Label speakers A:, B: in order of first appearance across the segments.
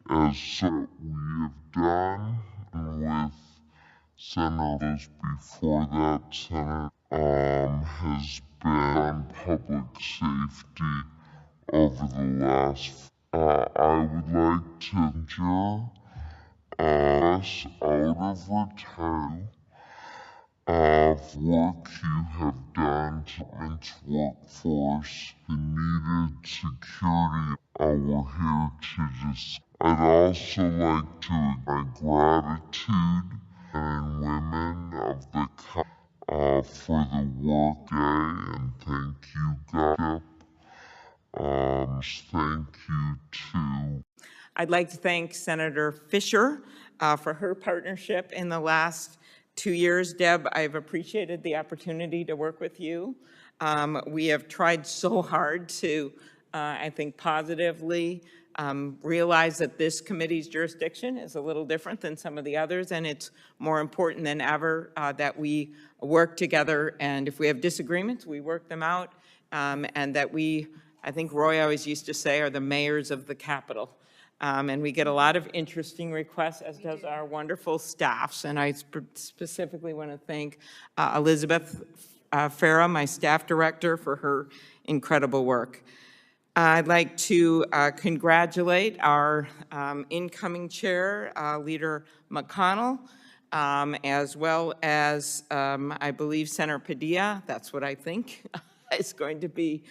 A: as we have done with senators before that. Senator has been on public safety over the last. I would like to ensure us out of retirement of work you have done to its workforce, the needed security. We're here to discuss. I'd also like to express my gratitude and women of the for the work day, and thank you, God. Thank you too. I'd like to thank Senator Fisher for her partnership in the last 2 years. Deb, I've appreciated the opportunity to work with you. We have tried so hard to, I think, positively realize that this committee's jurisdiction is a little different than some of the others, and it's more important than ever that we work together, and if we have disagreements, we work them out, and that we, I think Roy always used to say, are the mayors of the Capitol. And we get a lot of interesting requests, as does our wonderful staffs. And I specifically want to thank Elizabeth Farah, my staff director, for her incredible work. I'd like to congratulate our incoming chair, Leader McConnell, as well as, I believe, Senator Padilla, that's what I think, is going to be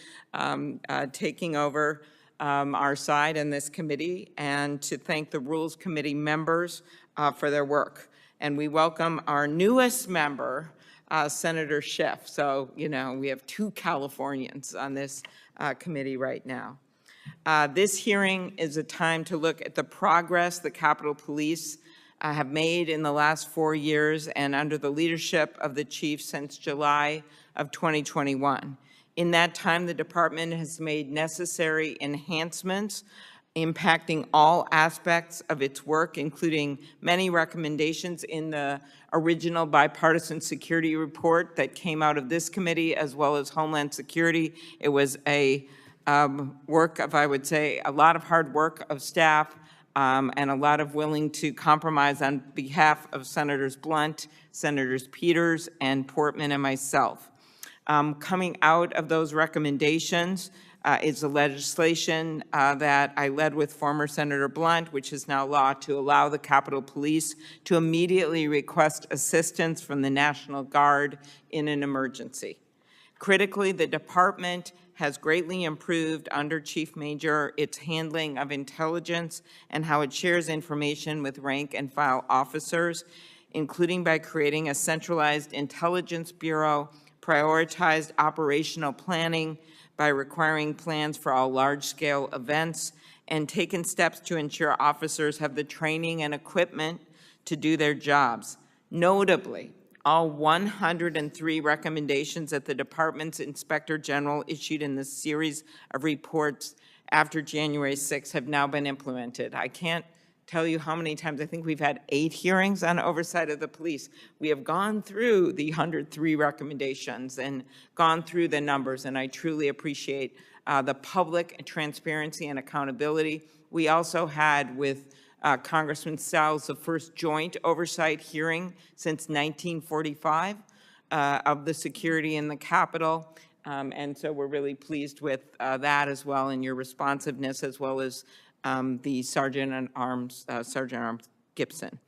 A: taking over our side in this committee, and to thank the Rules Committee members for their work. And we welcome our newest member, Senator Schiff. So, you know, we have 2 Californians on this committee right now. This hearing is a time to look at the progress the Capitol Police have made in the last 4 years and under the leadership of the chief since July of 2021. In that time, the department has made necessary enhancements impacting all aspects of its work, including many recommendations in the original bipartisan security report that came out of this committee, as well as Homeland Security. It was a work of, I would say, a lot of hard work of staff and a lot of willing to compromise on behalf of Senators Blunt, Senators Peters, and Portman, and myself. Coming out of those recommendations is the legislation that I led with former Senator Blunt, which is now law, to allow the Capitol Police to immediately request assistance from the National Guard in an emergency. Critically, the department has greatly improved under Chief Major its handling of intelligence and how it shares information with rank and file officers, including by creating a centralized intelligence bureau, prioritized operational planning by requiring plans for all large-scale events, and taken steps to ensure officers have the training and equipment to do their jobs. Notably, all 103 recommendations that the department's Inspector General issued in this series of reports after January 6 have now been implemented. I can't tell you how many times. I think we've had 8 hearings on oversight of the police. We have gone through the 103 recommendations and gone through the numbers, and I truly appreciate the public transparency and accountability. We also had with Congressman Stiles the first joint oversight hearing since 1945 of the security in the Capitol. And so we're really pleased with that as well, and your responsiveness, as well as the Sergeant at Arms Gibson.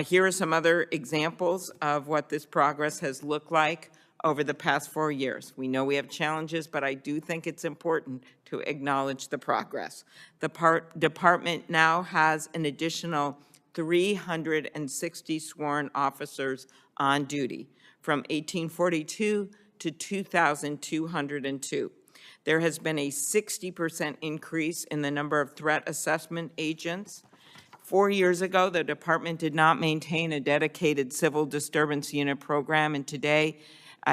A: Here are some other examples of what this progress has looked like over the past 4 years. We know we have challenges, but I do think it's important to acknowledge the progress. The department now has an additional 360 sworn officers on duty from 1842 to 2,202. There has been a 60% increase in the number of threat assessment agents. 4 years ago, the department did not maintain a dedicated civil disturbance unit program, and today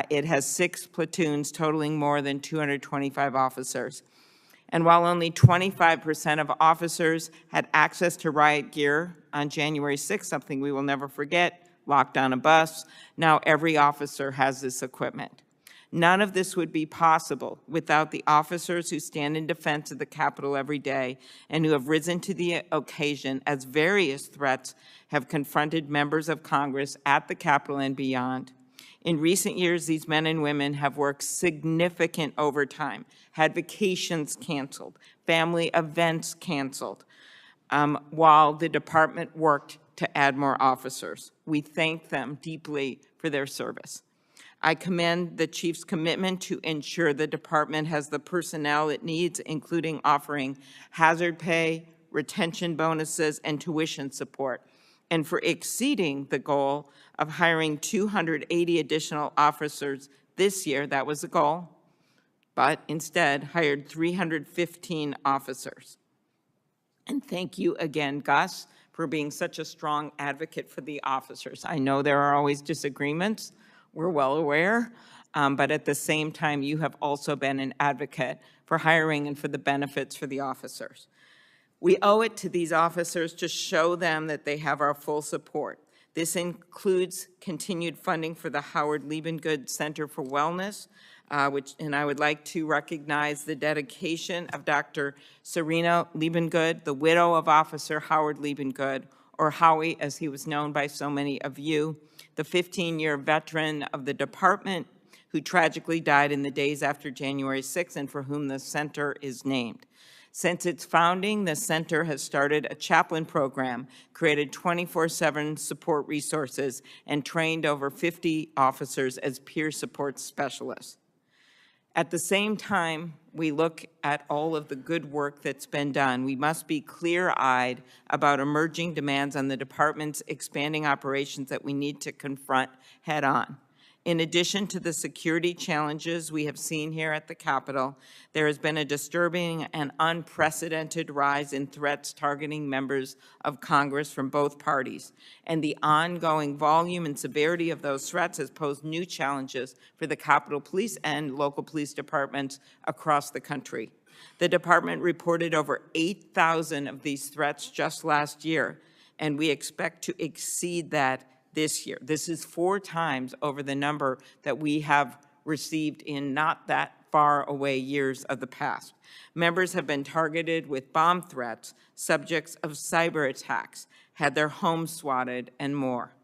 A: it has 6 platoons totaling more than 225 officers. And while only 25% of officers had access to riot gear on January 6th, something we will never forget, locked on a bus, now every officer has this equipment. None of this would be possible without the officers who stand in defense of the Capitol every day and who have risen to the occasion as various threats have confronted members of Congress at the Capitol and beyond. In recent years, these men and women have worked significant overtime, had vacations canceled, family events canceled, while the department worked to add more officers. We thank them deeply for their service. I commend the Chief's commitment to ensure the department has the personnel it needs, including offering hazard pay, retention bonuses, and tuition support, and for exceeding the goal of hiring 280 additional officers this year. That was the goal, but instead hired 315 officers. And thank you again, Gus, for being such a strong advocate for the officers. I know there are always disagreements. We're well aware, but at the same time, you have also been an advocate for hiring and for the benefits for the officers. We owe it to these officers to show them that they have our full support. This includes continued funding for the Howard Liebengood Center for Wellness, and I would like to recognize the dedication of Dr. Serena Liebengood, the widow of Officer Howard Liebengood, or Howie, as he was known by so many of you, the 15-year veteran of the department who tragically died in the days after January 6th and for whom the center is named. Since its founding, the center has started a chaplain program, created 24/7 support resources, and trained over 50 officers as peer support specialists. At the same time, we look at all of the good work that's been done. We must be clear-eyed about emerging demands on the department's expanding operations that we need to confront head-on. In addition to the security challenges we have seen here at the Capitol, there has been a disturbing and unprecedented rise in threats targeting members of Congress from both parties, and the ongoing volume and severity of those threats has posed new challenges for the Capitol Police and local police departments across the country. The department reported over 8,000 of these threats just last year, and we expect to exceed that this year. This is 4 times over the number that we have received in not that far away years of the past. Members have been targeted with bomb threats, subjects of cyber attacks, had their homes swatted, and more.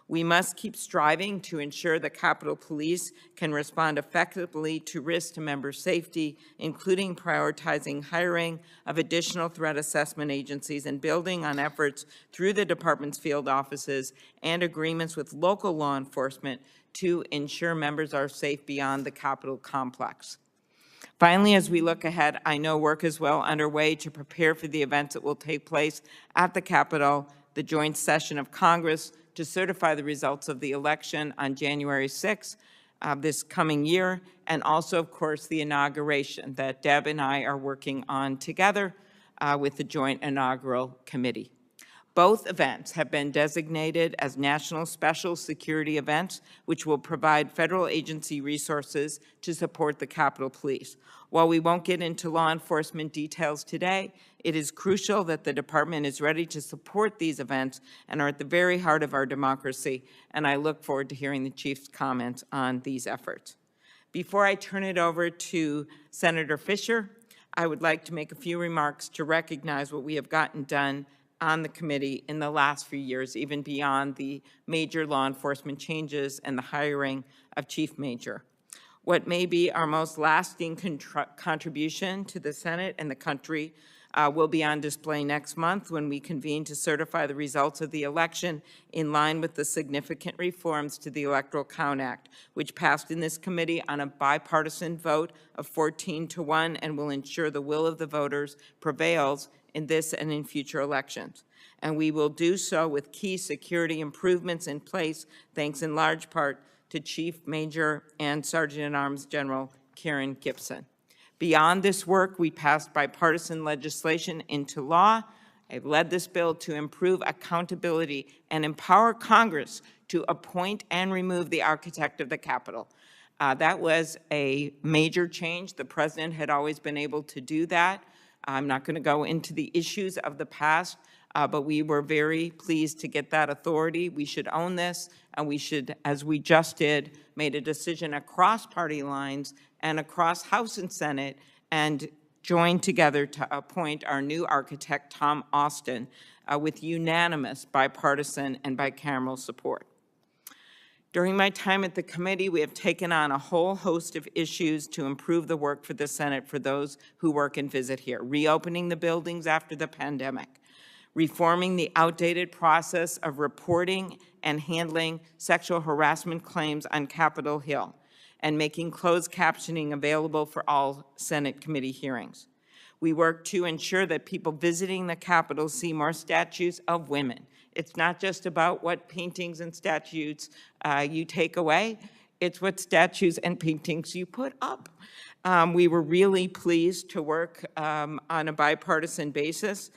A: We must keep striving to ensure the Capitol Police can respond effectively to risks to member safety, including prioritizing hiring of additional threat assessment agencies and building on efforts through the department's field offices and agreements with local law enforcement to ensure members are safe beyond the Capitol complex. Finally, as we look ahead, I know work is well underway to prepare for the events that will take place at the Capitol, the joint session of Congress, to certify the results of the election on January 6th this coming year, and also, of course, the inauguration that Deb and I are working on together with the Joint Inaugural Committee. Both events have been designated as national special security events, which will provide federal agency resources to support the Capitol Police. While we won't get into law enforcement details today, it is crucial that the department is ready to support these events and are at the very heart of our democracy, and I look forward to hearing the Chief's comments on these efforts. Before I turn it over to Senator Fisher, I would like to make a few remarks to recognize what we have gotten done on the committee in the last few years, even beyond the major law enforcement changes and the hiring of Chief Major. What may be our most lasting contribution to the Senate and the country will be on display next month when we convene to certify the results of the election in line with the significant reforms to the Electoral Count Act, which passed in this committee on a bipartisan vote of 14-1 and will ensure the will of the voters prevails in this and in future elections. And we will do so with key security improvements in place, thanks in large part to Chief Major and Sergeant-at-Arms General Karen Gibson. Beyond this work, we passed bipartisan legislation into law. I've led this bill to improve accountability and empower Congress to appoint and remove the architect of the Capitol. That was a major change. The president had always been able to do that. I'm not going to go into the issues of the past, but we were very pleased to get that authority. We should own this, and we should, as we just did, made a decision across party lines and across House and Senate, and joined together to appoint our new architect, Tom Austin, with unanimous bipartisan and bicameral support. During my time at the committee, we have taken on a whole host of issues to improve the work for the Senate for those who work and visit here. Reopening the buildings after the pandemic, reforming the outdated process of reporting and handling sexual harassment claims on Capitol Hill, and making closed captioning available for all Senate committee hearings. We work to ensure that people visiting the Capitol see more statues of women. It's not just about what paintings and statues you take away, it's what statues and paintings you put up. We were really pleased to work on a bipartisan basis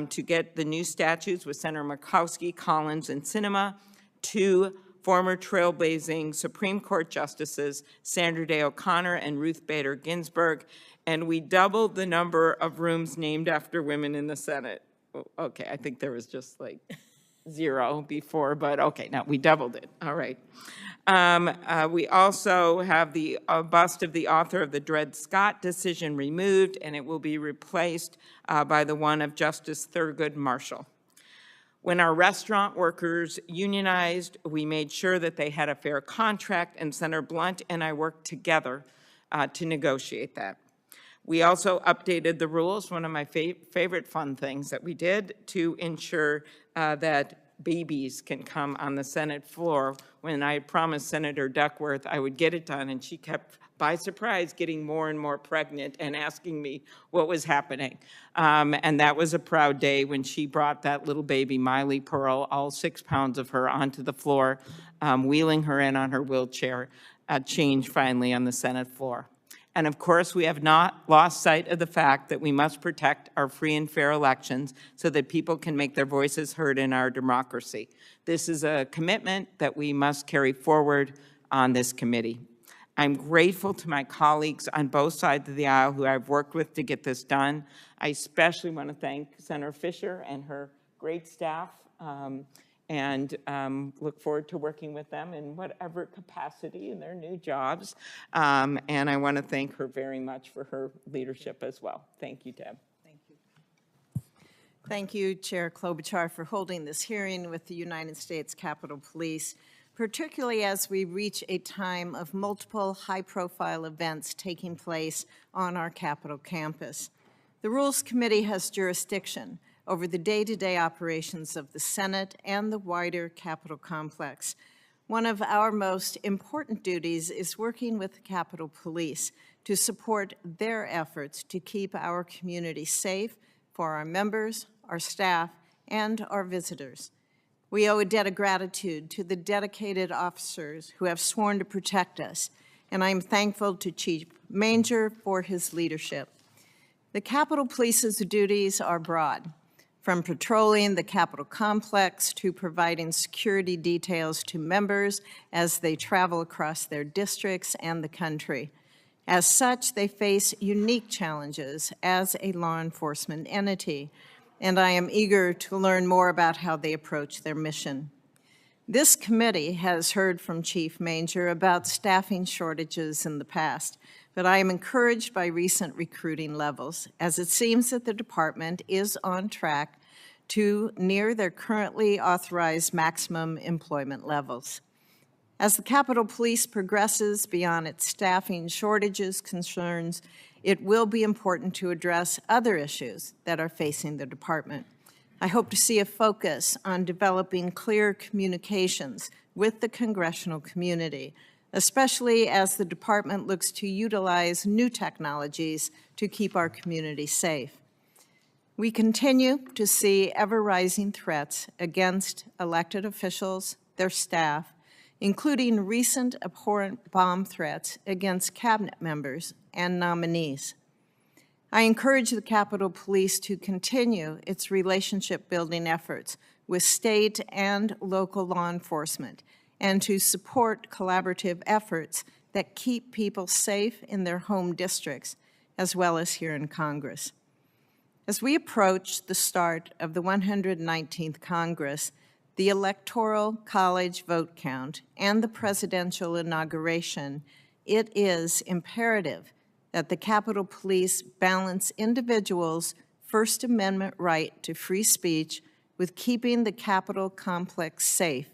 A: to get the new statues with Senator Murkowski, Collins, and Sinema, two former trailblazing Supreme Court Justices, Sandra Day O'Connor and Ruth Bader Ginsburg, and we doubled the number of rooms named after women in the Senate. Okay, I think there was just like 0 before, but okay, now we doubled it, all right. We also have the bust of the author of the Dred Scott decision removed, and it will be replaced by the one of Justice Thurgood Marshall. When our restaurant workers unionized, we made sure that they had a fair contract, and Senator Blunt and I worked together to negotiate that. We also updated the rules, one of my favorite fun things that we did, to ensure that babies can come on the Senate floor. When I promised Senator Duckworth I would get it done, and she kept, by surprise, getting more and more pregnant and asking me what was happening. And that was a proud day when she brought that little baby, Miley Pearl, all 6 pounds of her, onto the floor, wheeling her in on her wheelchair, change finally on the Senate floor. And of course, we have not lost sight of the fact that we must protect our free and fair elections so that people can make their voices heard in our democracy. This is a commitment that we must carry forward on this committee. I'm grateful to my colleagues on both sides of the aisle who I've worked with to get this done. I especially want to thank Senator Fisher and her great staff, and look forward to working with them in whatever capacity in their new jobs. And I want to thank her very much for her leadership as well. Thank you, Deb.
B: Thank you. Thank you, Chair Klobuchar, for holding this hearing with the United States Capitol Police, particularly as we reach a time of multiple high-profile events taking place on our Capitol campus. The Rules Committee has jurisdiction over the day-to-day operations of the Senate and the wider Capitol complex. One of our most important duties is working with the Capitol Police to support their efforts to keep our community safe for our members, our staff, and our visitors. We owe a debt of gratitude to the dedicated officers who have sworn to protect us, and I'm thankful to Chief Manger for his leadership. The Capitol Police's duties are broad, from patrolling the Capitol complex to providing security details to members as they travel across their districts and the country. As such, they face unique challenges as a law enforcement entity, and I am eager to learn more about how they approach their mission. This committee has heard from Chief Manger about staffing shortages in the past, but I am encouraged by recent recruiting levels, as it seems that the department is on track to near their currently authorized maximum employment levels. As the Capitol Police progresses beyond its staffing shortages concerns, it will be important to address other issues that are facing the department. I hope to see a focus on developing clear communications with the congressional community, especially as the department looks to utilize new technologies to keep our community safe. We continue to see ever-rising threats against elected officials, their staff, including recent abhorrent bomb threats against cabinet members and nominees. I encourage the Capitol Police to continue its relationship-building efforts with state and local law enforcement and to support collaborative efforts that keep people safe in their home districts, as well as here in Congress. As we approach the start of the 119th Congress, the Electoral College vote count, and the presidential inauguration, it is imperative that the Capitol Police balance individuals' First Amendment right to free speech with keeping the Capitol complex safe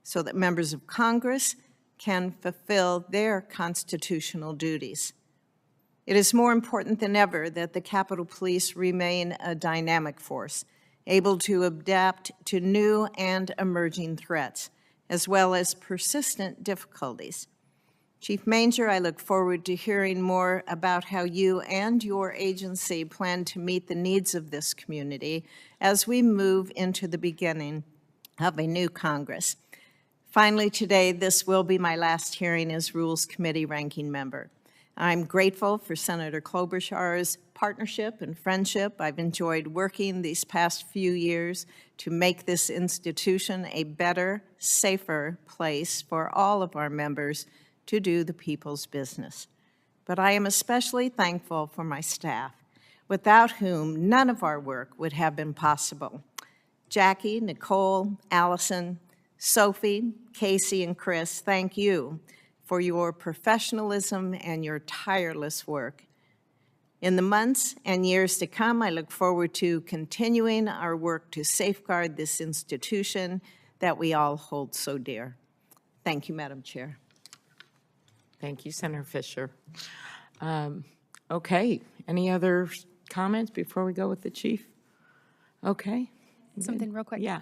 B: so that members of Congress can fulfill their constitutional duties. It is more important than ever that the Capitol Police remain a dynamic force, able to adapt to new and emerging threats, as well as persistent difficulties. Chief Manger, I look forward to hearing more about how you and your agency plan to meet the needs of this community as we move into the beginning of a new Congress. Finally, today, this will be my last hearing as Rules Committee ranking member. I'm grateful for Senator Klobuchar's partnership and friendship. I've enjoyed working these past few years to make this institution a better, safer place for all of our members to do the people's business. But I am especially thankful for my staff, without whom none of our work would have been possible. Jackie, Nicole, Allison, Sophie, Casey, and Chris, thank you for your professionalism and your tireless work. In the months and years to come, I look forward to continuing our work to safeguard this institution that we all hold so dear. Thank you, Madam Chair.
A: Thank you, Senator Fisher. Okay, any other comments before we go with the chief? Okay.
C: Something real quick.
A: Yeah.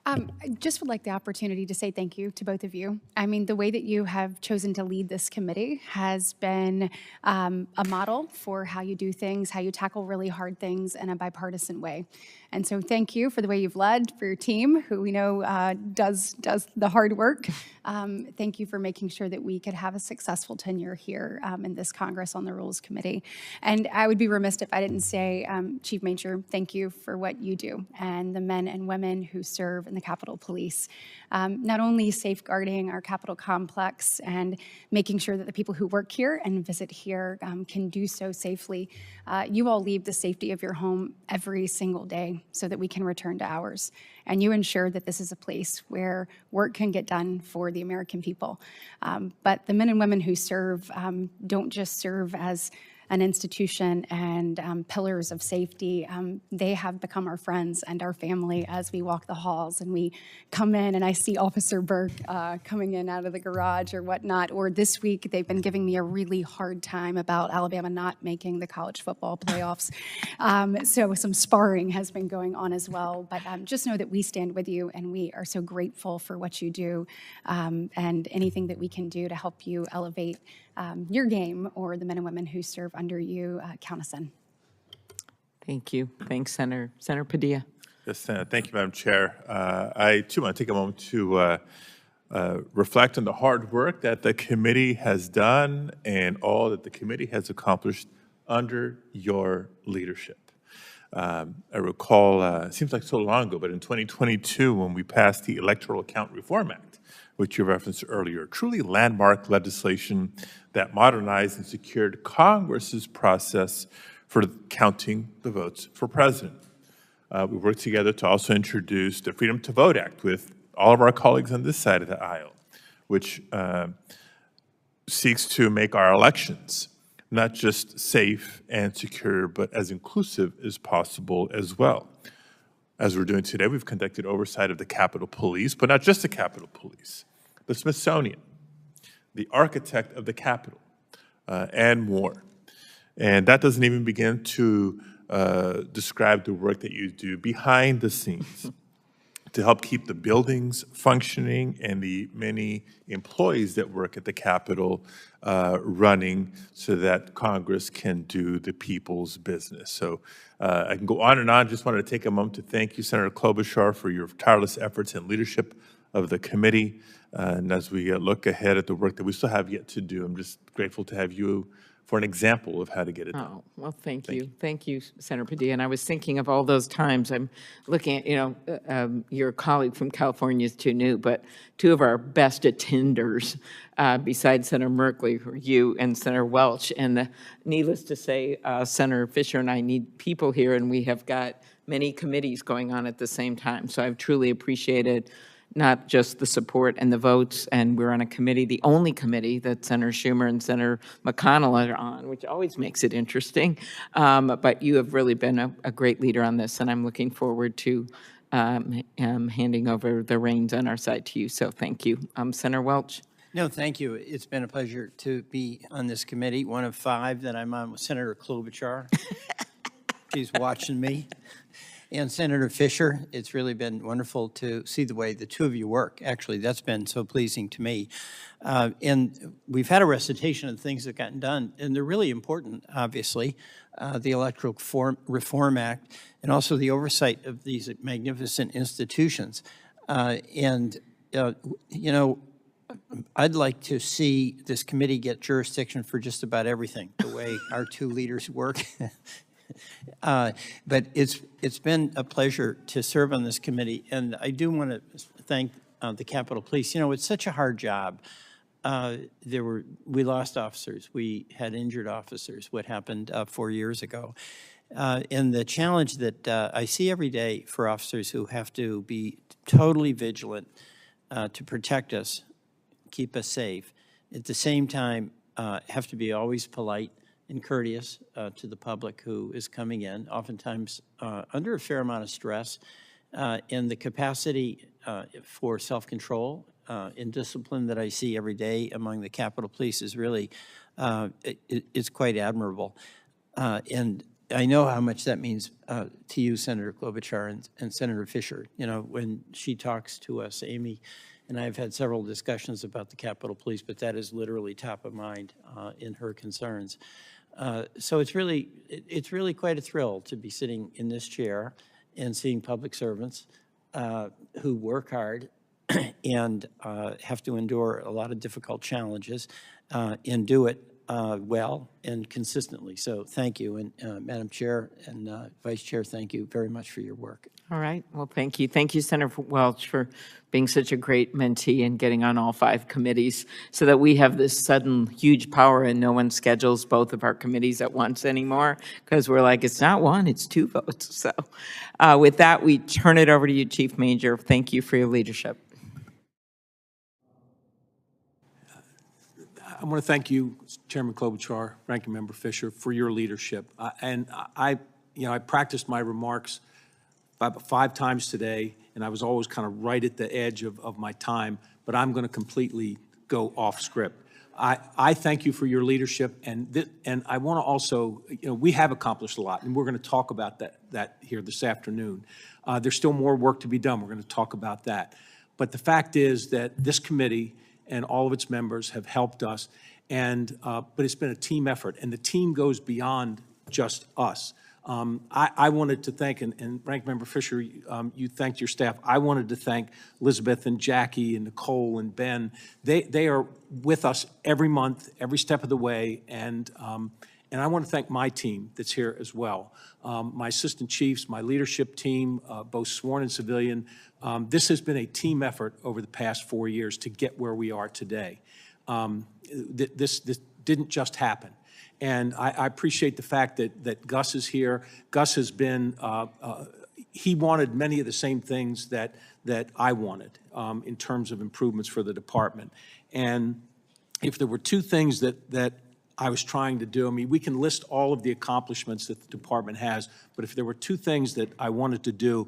C: I just would like the opportunity to say thank you to both of you. I mean, the way that you have chosen to lead this committee has been a model for how you do things, how you tackle really hard things in a bipartisan way. And so thank you for the way you've led, for your team, who we know does the hard work. Thank you for making sure that we could have a successful tenure here in this Congress on the Rules Committee. And I would be remiss if I didn't say, Chief Manger, thank you for what you do and the men and women who serve in the Capitol Police. Not only safeguarding our Capitol complex and making sure that the people who work here and visit here can do so safely, you all leave the safety of your home every single day so that we can return to ours. And you ensure that this is a place where work can get done for the American people. But the men and women who serve don't just serve as an institution and pillars of safety. They have become our friends and our family as we walk the halls and we come in and I see Officer Burke coming in out of the garage or whatnot. Or this week, they've been giving me a really hard time about Alabama not making the college football playoffs. So some sparring has been going on as well. But just know that we stand with you and we are so grateful for what you do and anything that we can do to help you elevate your game or the men and women who serve under you, count us in.
A: Thank you. Thanks, Senator. Senator Padilla.
D: Yes, thank you, Madam Chair. I, too, want to take a moment to reflect on the hard work that the committee has done and all that the committee has accomplished under your leadership. I recall, it seems like so long ago, but in 2022, when we passed the Electoral Count Reform Act, which you referenced earlier, truly landmark legislation that modernized and secured Congress's process for counting the votes for president. We worked together to also introduce the Freedom to Vote Act with all of our colleagues on this side of the aisle, which seeks to make our elections not just safe and secure, but as inclusive as possible as well. As we're doing today, we've conducted oversight of the Capitol Police, but not just the Capitol Police, the Smithsonian, the architect of the Capitol, and more. And that doesn't even begin to describe the work that you do behind the scenes to help keep the buildings functioning and the many employees that work at the Capitol running so that Congress can do the people's business. So I can go on and on. Just wanted to take a moment to thank you, Senator Klobuchar, for your tireless efforts and leadership of the committee. And as we look ahead at the work that we still have yet to do, I'm just grateful to have you for an example of how to get it done.
A: Oh, well, thank you. Thank you, Senator Padilla. And I was thinking of all those times, I'm looking at, your colleague from California is too new, but two of our best attenders, besides Senator Merkley, were you and Senator Welch. And needless to say, Senator Fisher and I need people here, and we have got many committees going on at the same time. So I've truly appreciated not just the support and the votes, and we're on a committee, the only committee that Senator Schumer and Senator McConnell are on, which always makes it interesting. But you have really been a great leader on this, and I'm looking forward to handing over the reins on our side to you. So thank you. Senator Welch.
E: No, thank you. It's been a pleasure to be on this committee, one of 5 that I'm on with Senator Klobuchar. She's watching me. And Senator Fisher, it's really been wonderful to see the way the two of you work. Actually, that's been so pleasing to me. And we've had a recitation of things that have gotten done, and they're really important, obviously. The Electoral Reform Act, and also the oversight of these magnificent institutions. I'd like to see this committee get jurisdiction for just about everything, the way our two leaders work. But it's been a pleasure to serve on this committee, and I do want to thank the Capitol Police. It's such a hard job. We lost officers. We had injured officers. What happened 4 years ago, and the challenge that I see every day for officers who have to be totally vigilant to protect us, keep us safe. At the same time, have to be always polite and courteous to the public who is coming in, oftentimes under a fair amount of stress, and the capacity for self-control and discipline that I see every day among the Capitol Police is really, it's quite admirable. And I know how much that means to you, Senator Klobuchar and Senator Fisher. When she talks to us, Amy and I have had several discussions about the Capitol Police, but that is literally top of mind in her concerns. So it's really quite a thrill to be sitting in this chair and seeing public servants who work hard and have to endure a lot of difficult challenges and do it well and consistently. So thank you. And Madam Chair and Vice Chair, thank you very much for your work.
A: All right. Well, thank you. Thank you, Senator Welch, for being such a great mentee and getting on all 5 committees so that we have this sudden huge power and no one schedules both of our committees at once anymore because we're like, it's not 1, it's 2 votes. So with that, we turn it over to you, Chief Major. Thank you for your leadership.
F: I want to thank you, Chairman Klobuchar, Ranking Member Fisher, for your leadership. I practiced my remarks about 5 times today, and I was always kind of right at the edge of my time, but I'm going to completely go off script. I thank you for your leadership, and I want to also, we have accomplished a lot, and we're going to talk about that here this afternoon. There's still more work to be done. We're going to talk about that. But the fact is that this committee and all of its members have helped us, but it's been a team effort, and the team goes beyond just us. I wanted to thank, and Ranking Member Fisher, you thanked your staff. I wanted to thank Elizabeth and Jackie and Nicole and Ben. They are with us every month, every step of the way, and I want to thank my team that's here as well. My assistant chiefs, my leadership team, both sworn and civilian. This has been a team effort over the past 4 years to get where we are today. This didn't just happen. And I appreciate the fact that Gus is here. Gus has been, he wanted many of the same things that I wanted in terms of improvements for the department. And if there were 2 things that I was trying to do, I mean, we can list all of the accomplishments that the department has, but if there were 2 things that I wanted to do,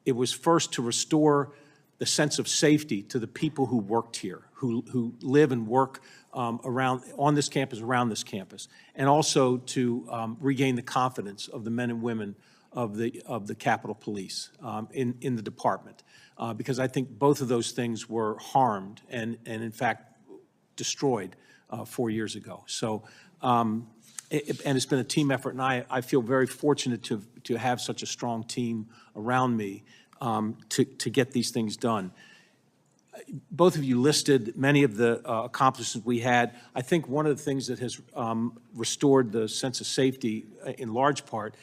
F: it was first to restore the sense of safety to the people who worked here, who live and work on this campus, around this campus, and also to regain the confidence of the men and women of the Capitol Police in the department, because I think both of those things were harmed and in fact destroyed 4 years ago. So, and it's been a team effort, and I feel very fortunate to have such a strong team around me to get these things done. both of you listed many of the accomplishments we had. I think one of the things that has restored the sense of safety in large part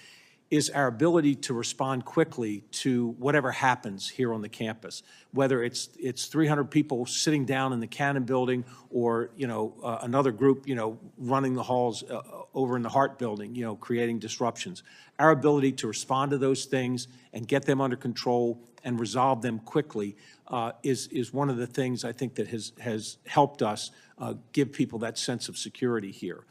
F: is our ability to respond quickly to whatever happens here on the campus, whether it's 300 people sitting down in the Cannon Building or, another group, running the halls over in the Hart Building, creating disruptions. Our ability to respond to those things and get them under control and resolve them quickly is one of the things I think that has helped us give people that sense of security here.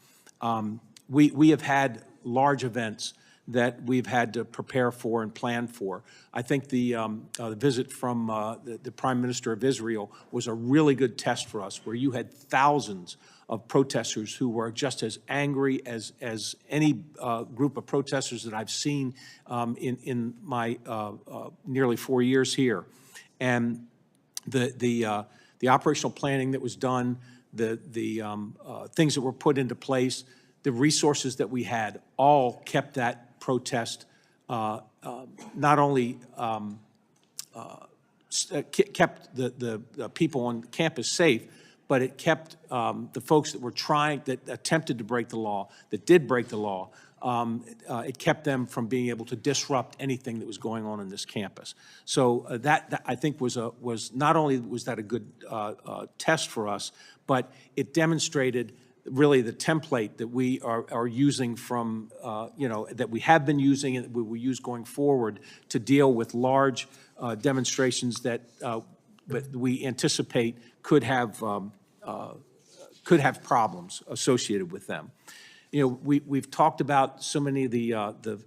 F: We have had large events that we've had to prepare for and plan for. I think the visit from the Prime Minister of Israel was a really good test for us, where you had thousands of protesters who were just as angry as any group of protesters that I've seen in my nearly 4 years here. And the operational planning that was done, the things that were put into place, the resources that we had, all kept that protest not only kept the people on campus safe, but it kept the folks that attempted to break the law, that did break the law, it kept them from being able to disrupt anything that was going on in this campus. So that I think was not only was that a good test for us, but it demonstrated really the template that we are using from, that we have been using and that we will use going forward to deal with large demonstrations that we anticipate could have problems associated with them. We've talked about so many of the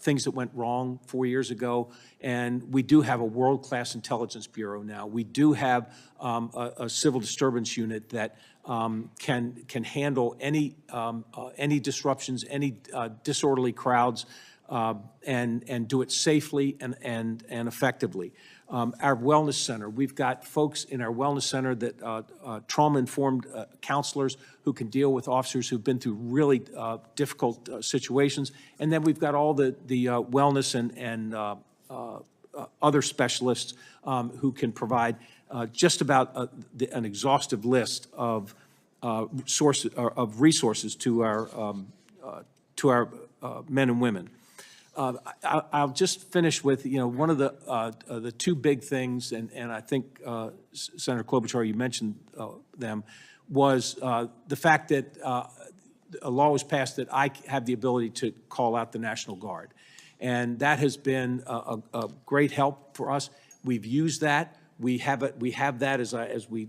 F: things that went wrong 4 years ago, and we do have a world-class intelligence bureau now. We do have a civil disturbance unit that can handle any disruptions, any disorderly crowds, and do it safely and effectively. Our wellness center, we've got folks in our wellness center that trauma-informed counselors who can deal with officers who've been through really difficult situations. And then we've got all the wellness and other specialists who can provide just about an exhaustive list of resources to our men and women. I'll just finish with, one of the two big things, and I think, Senator Klobuchar, you mentioned them, was the fact that a law was passed that I have the ability to call out the National Guard. And that has been a great help for us. We've used that. We have that as we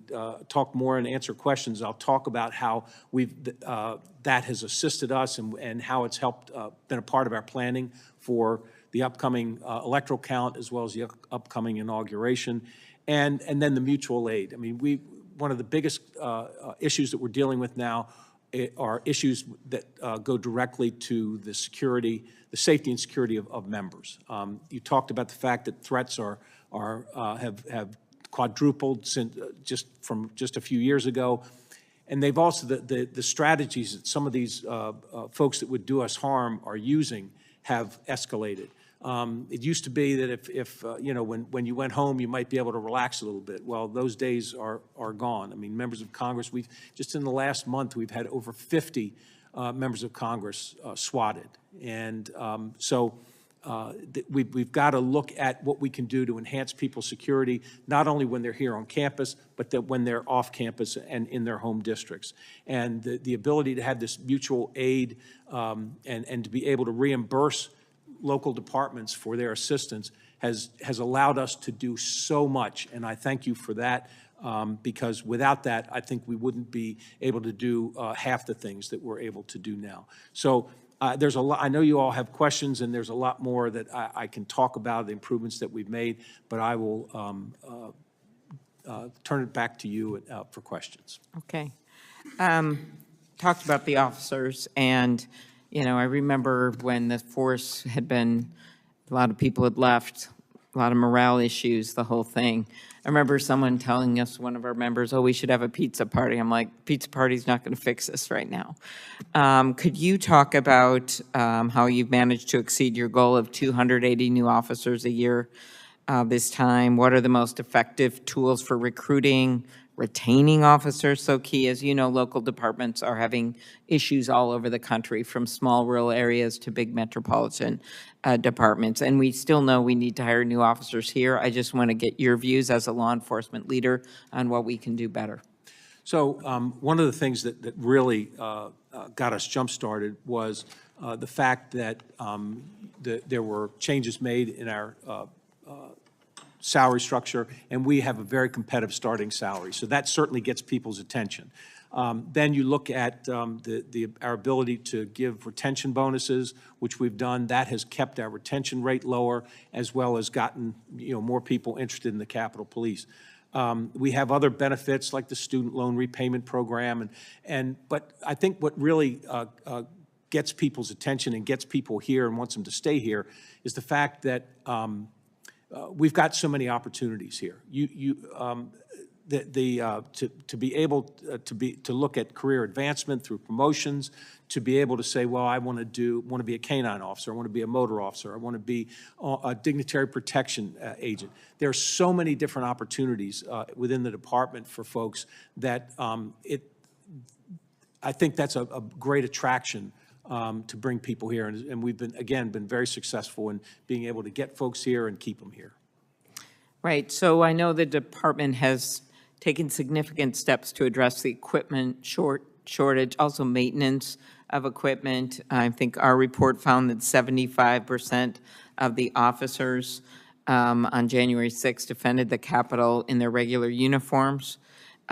F: talk more and answer questions. I'll talk about how that has assisted us and how it's helped, been a part of our planning for the upcoming electoral count as well as the upcoming inauguration, and then the mutual aid. I mean, one of the biggest issues that we're dealing with now are issues that go directly to the safety and security of members. You talked about the fact that threats have quadrupled since from just a few years ago, and they've also the strategies that some of these folks that would do us harm are using have escalated. It used to be that if when you went home, you might be able to relax a little bit. Well, those days are gone. I mean, members of Congress, just in the last month, we've had over 50 members of Congress swatted. And we've got to look at what we can do to enhance people's security, not only when they're here on campus, but that when they're off campus and in their home districts. And the ability to have this mutual aid and to be able to reimburse local departments for their assistance has allowed us to do so much. And I thank you for that, because without that, I think we wouldn't be able to do half the things that we're able to do now. So there's a lot. I know you all have questions, and there's a lot more that I can talk about, the improvements that we've made, but I will turn it back to you for questions.
A: Okay. Talked about the officers, and, I remember when the force had been, a lot of people had left, a lot of morale issues, the whole thing. I remember someone telling us, one of our members, we should have a pizza party. I'm like, pizza party's not going to fix this right now. Could you talk about how you've managed to exceed your goal of 280 new officers a year this time? What are the most effective tools for recruiting, retaining officers? So key, as you know, local departments are having issues all over the country, from small rural areas to big metropolitan departments. And we still know we need to hire new officers here. I just want to get your views as a law enforcement leader on what we can do better.
F: So one of the things that really got us jump-started was the fact that there were changes made in our salary structure, and we have a very competitive starting salary. So that certainly gets people's attention. Then you look at our ability to give retention bonuses, which we've done. That has kept our retention rate lower, as well as gotten more people interested in the Capitol Police. We have other benefits like the student loan repayment program, but I think what really gets people's attention and gets people here and wants them to stay here is the fact that we've got so many opportunities here. To be able to look at career advancement through promotions, to be able to say, well, I want to be a canine officer, I want to be a motor officer, I want to be a dignitary protection agent. There are so many different opportunities within the department for folks that I think that's a great attraction to bring people here, and we've been very successful in being able to get folks here and keep them here.
A: Right, so I know the department has taken significant steps to address the equipment shortage, also maintenance of equipment. I think our report found that 75% of the officers on January 6th defended the Capitol in their regular uniforms.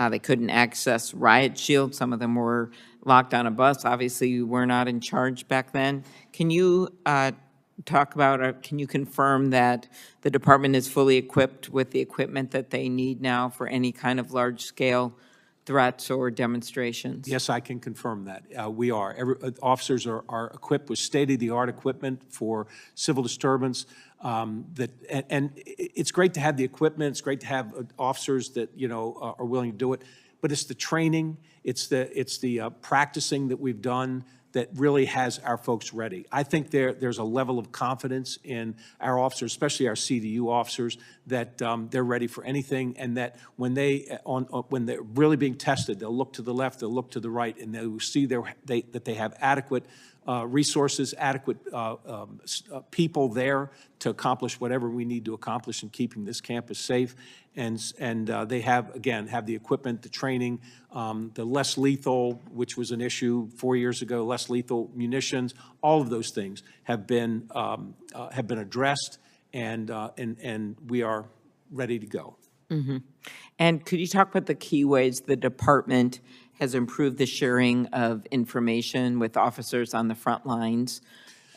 A: They couldn't access riot shields. Some of them were locked on a bus. Obviously, you were not in charge back then. Can you talk about, or can you confirm that the department is fully equipped with the equipment that they need now for any kind of large-scale threats or demonstrations?
F: Yes, I can confirm that. We are. Officers are equipped with state-of-the-art equipment for civil disturbance. And it's great to have the equipment. It's great to have officers that are willing to do it. But it's the training, it's the practicing that we've done that really has our folks ready. I think there's a level of confidence in our officers, especially our CDU officers, that they're ready for anything, and that when they're really being tested, they'll look to the left, they'll look to the right, and they'll see that they have adequate resources, adequate people there to accomplish whatever we need to accomplish in keeping this campus safe. And they have the equipment, the training, the less lethal, which was an issue 4 years ago, less lethal munitions. All of those things have been addressed, and we are ready to go.
A: Mm-hmm. And could you talk about the key ways the department has improved the sharing of information with officers on the front lines?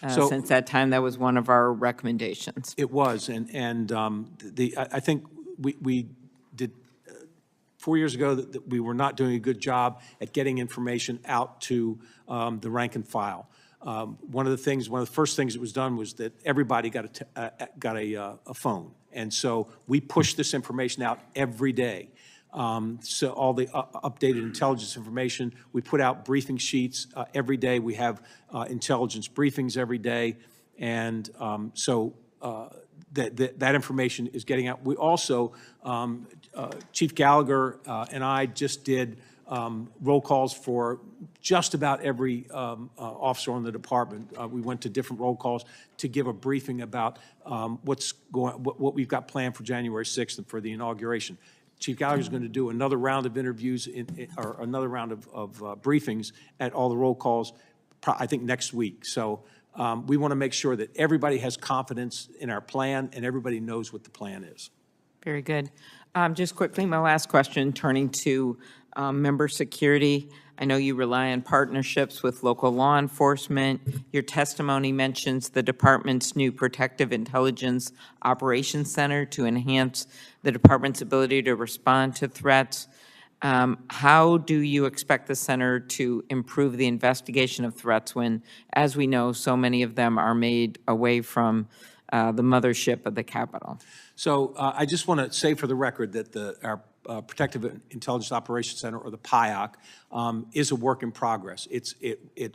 A: Since that time, that was one of our recommendations.
F: It was, I think we did 4 years ago that we were not doing a good job at getting information out to the rank and file. One of the first things that was done was that everybody got a phone, and so we pushed this information out every day. So all the updated intelligence information, we put out briefing sheets every day. We have intelligence briefings every day, and that information is getting out. We also, Chief Gallagher and I just did roll calls for just about every officer on the department. We went to different roll calls to give a briefing about what we've got planned for January 6th and for the inauguration. Chief Gallagher is going to do another round of interviews or another round of briefings at all the roll calls, I think next week. So we want to make sure that everybody has confidence in our plan and everybody knows what the plan is.
A: Very good. Just quickly, my last question, turning to member security. I know you rely on partnerships with local law enforcement. Your testimony mentions the department's new Protective Intelligence Operations Center to enhance the department's ability to respond to threats. How do you expect the center to improve the investigation of threats when, as we know, so many of them are made away from the mothership of the Capitol?
F: So I just want to say for the record that our Protective Intelligence Operations Center, or the PIOC, is a work in progress.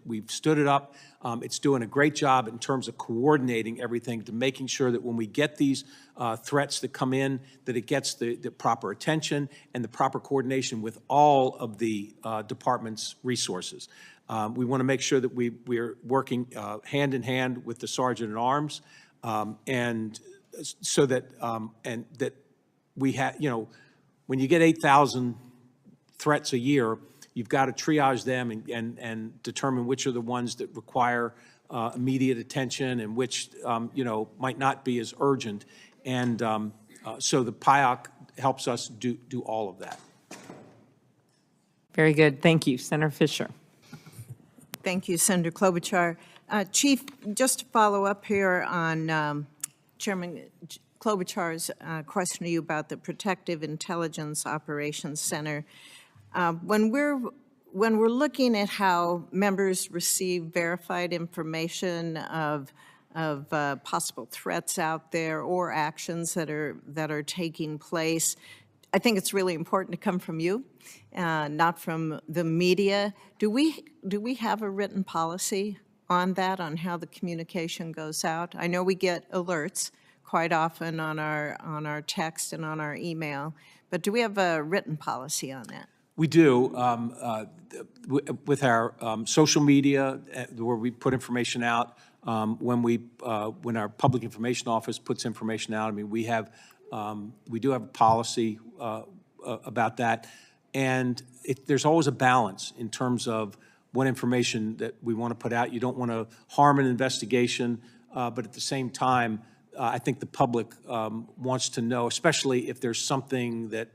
F: We've stood it up. It's doing a great job in terms of coordinating everything to making sure that when we get these threats that come in, that it gets the proper attention and the proper coordination with all of the department's resources. We want to make sure that we're working hand in hand with the Sergeant at Arms, and so that we have, when you get 8,000 threats a year, you've got to triage them and determine which are the ones that require immediate attention and which, might not be as urgent. And so the PIOC helps us do all of that.
A: Very good. Thank you. Senator Fisher.
B: Thank you, Senator Klobuchar. Chief, just to follow up here on Chairman Klobuchar's question to you about the Protective Intelligence Operations Center. When we're looking at how members receive verified information of possible threats out there or actions that are taking place, I think it's really important to come from you, not from the media. Do we have a written policy on that, on how the communication goes out? I know we get alerts quite often on our text and on our email, but do we have a written policy on that?
F: We do, with our social media, where we put information out. When our public information office puts information out, I mean, we do have a policy about that, and there's always a balance in terms of what information that we want to put out. You don't want to harm an investigation, but at the same time, I think the public wants to know, especially if there's something that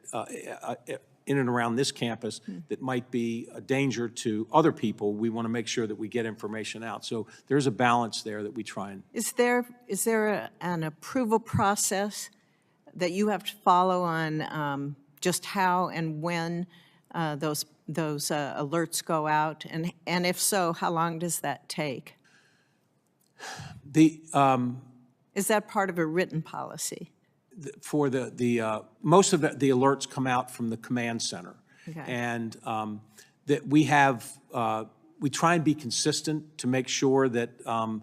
F: in and around this campus that might be a danger to other people. We want to make sure that we get information out. So there's a balance there that we try and.
B: Is there an approval process that you have to follow on just how and when those alerts go out, and if so, how long does that take? Is that part of a written policy?
F: For most of the alerts come out from the command center, okay. And that we try and be consistent to make sure that and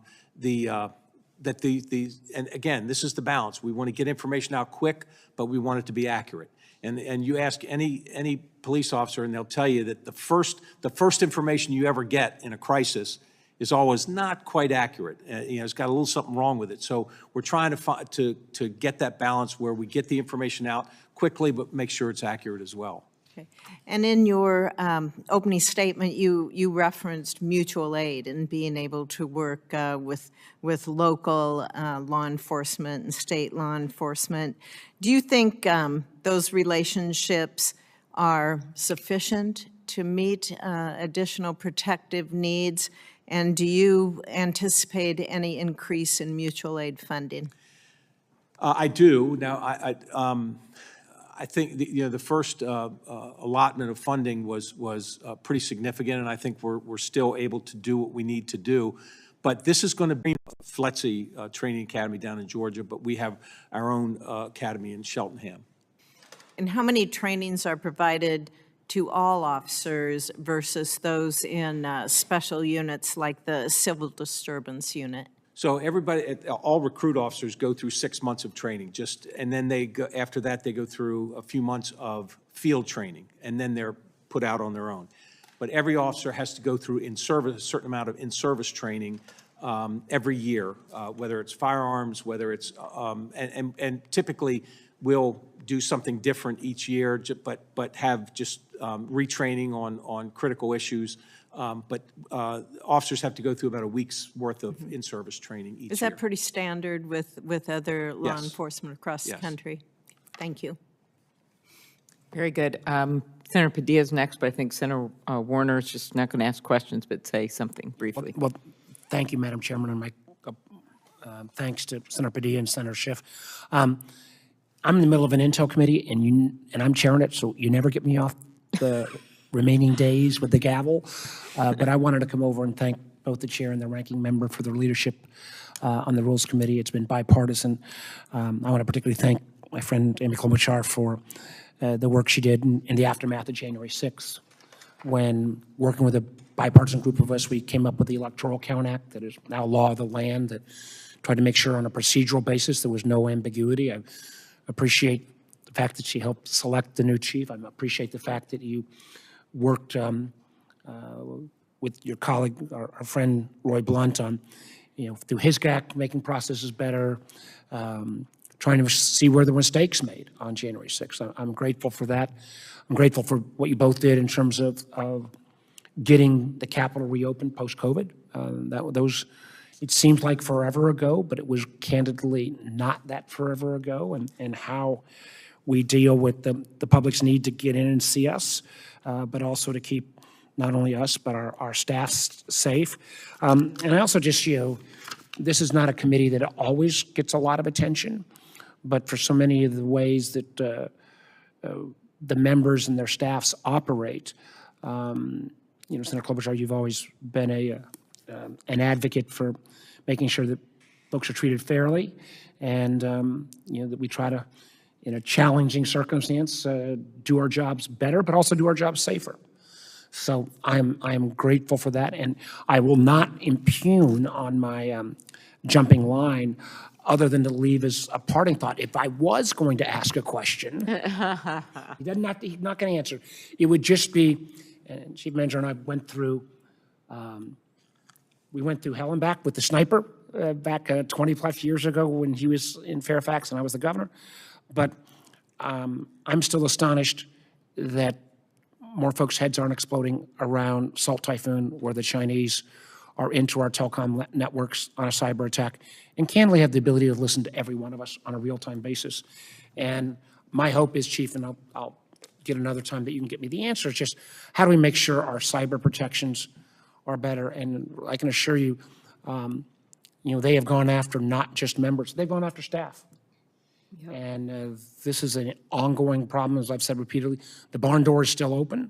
F: again, this is the balance. We want to get information out quick, but we want it to be accurate. And you ask any police officer, and they'll tell you that the first information you ever get in a crisis is always not quite accurate. It's got a little something wrong with it. So we're trying to get that balance where we get the information out quickly, but make sure it's accurate as well.
B: Okay. And in your opening statement, you referenced mutual aid and being able to work with local law enforcement and state law enforcement. Do you think those relationships are sufficient to meet additional protective needs? And do you anticipate any increase in mutual aid funding?
F: I do. Now, I think the first allotment of funding was pretty significant, and I think we're still able to do what we need to do. But this is going to be FLETC Training Academy down in Georgia, but we have our own academy in Cheltenham.
B: And how many trainings are provided to all officers versus those in special units like the Civil Disturbance Unit?
F: So all recruit officers go through 6 months of training, and then after that they go through a few months of field training, and then they're put out on their own. But every officer has to go through a certain amount of in-service training every year, whether it's firearms, whether it's and typically we'll do something different each year, but have just retraining on critical issues. But officers have to go through about a week's worth of in-service training each year.
B: Is that pretty standard with other law
F: Yes.
B: enforcement across
F: Yes.
B: the country? Thank you.
A: Very good. Senator Padilla is next, but I think Senator Warner is just not going to ask questions, but say something briefly.
G: Well, thank you, Madam Chairman, and my thanks to Senator Padilla and Senator Schiff. I'm in the middle of an Intel committee, and I'm chairing it, so you never get me off the remaining days with the gavel. But I wanted to come over and thank both the chair and the ranking member for their leadership on the Rules Committee. It's been bipartisan. I want to particularly thank my friend Amy Klobuchar for the work she did in the aftermath of January 6th, when working with a bipartisan group of us, we came up with the Electoral Count Act that is now law of the land, that tried to make sure on a procedural basis there was no ambiguity. I appreciate the fact that she helped select the new chief. I appreciate the fact that you worked with your colleague, our friend Roy Blunt, on, through his GAC, making processes better, trying to see where there were mistakes made on January 6th. I'm grateful for that. I'm grateful for what you both did in terms of getting the Capitol reopened post-COVID. It seems like forever ago, but it was candidly not that forever ago, and how we deal with the public's need to get in and see us, but also to keep not only us, but our staff safe. And I also just, this is not a committee that always gets a lot of attention, but for so many of the ways that the members and their staffs operate, Senator Klobuchar, you've always been an advocate for making sure that folks are treated fairly, and that we try to, in a challenging circumstance, do our jobs better, but also do our jobs safer. So I'm grateful for that, and I will not impugn on my jumping line, other than to leave as a parting thought. If I was going to ask a question, he's not going to answer. It would just be, and Chief Manager and I went through, we went through hell and back with the sniper back 20 plus years ago when he was in Fairfax and I was the governor. But I'm still astonished that more folks' heads aren't exploding around Salt Typhoon, where the Chinese are into our telecom networks on a cyber attack, and candidly have the ability to listen to every one of us on a real-time basis. And my hope is, Chief, and I'll get another time that you can get me the answer, it's just how do we make sure our cyber protections are better? And I can assure you, they have gone after not just members, they've gone after staff. Yep. And this is an ongoing problem, as I've said repeatedly. The barn door is still open,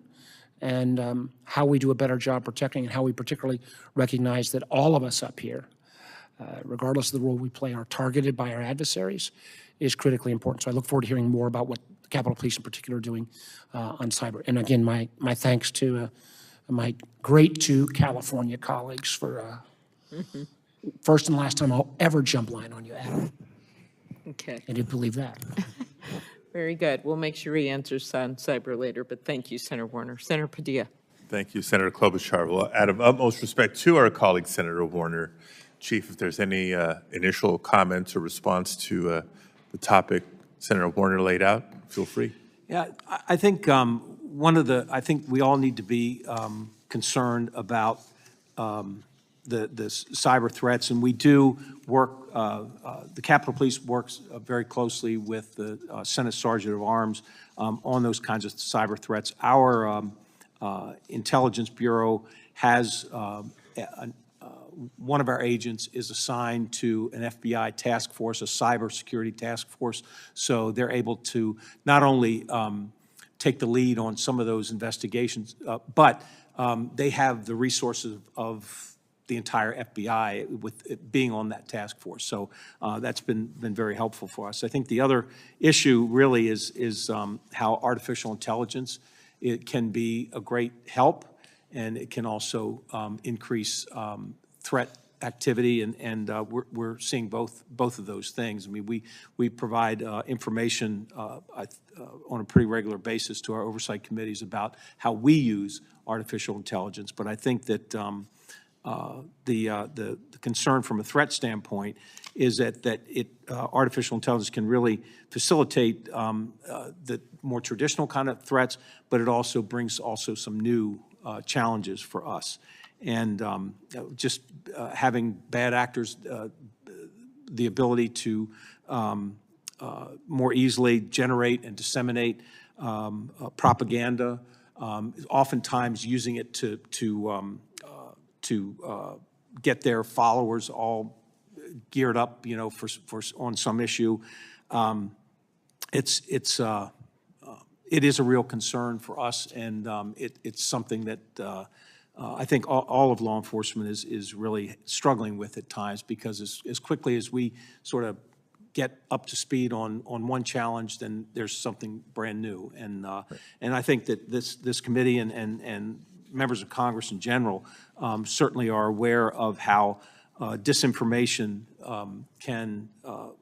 G: and how we do a better job protecting, and how we particularly recognize that all of us up here, regardless of the role we play, are targeted by our adversaries, is critically important. So I look forward to hearing more about what the Capitol Police in particular are doing on cyber. And again, my thanks to my great two California colleagues for first and last time I'll ever jump line on you, Adam.
A: Okay.
G: I didn't believe that.
A: Very good. We'll make sure he answers on cyber later, but thank you, Senator Warner. Senator Padilla.
D: Thank you, Senator Klobuchar. Well, out of utmost respect to our colleague, Senator Warner, Chief, if there's any initial comments or response to the topic Senator Warner laid out, feel free.
F: Yeah, I think I think we all need to be concerned about the cyber threats, and we do work, the Capitol Police works very closely with the Senate Sergeant of Arms on those kinds of cyber threats. Our Intelligence Bureau has one of our agents is assigned to an FBI task force, a cybersecurity task force, so they're able to not only take the lead on some of those investigations, but they have the resources of the entire FBI with it being on that task force. So that's been very helpful for us. I think the other issue really is how artificial intelligence, it can be a great help, and it can also increase threat activity, and we're seeing both of those things. I mean, we provide information on a pretty regular basis to our oversight committees about how we use artificial intelligence, but I think that the concern from a threat standpoint is that artificial intelligence can really facilitate the more traditional kind of threats, but it also brings some new challenges for us. And just having bad actors, the ability to more easily generate and disseminate propaganda, oftentimes using it to get their followers all geared up, for on some issue. It is a real concern for us, and it's something that I think all of law enforcement is really struggling with at times, because as quickly as we sort of get up to speed on one challenge, then there's something brand new. And I think that this committee and members of Congress in general certainly are aware of how disinformation can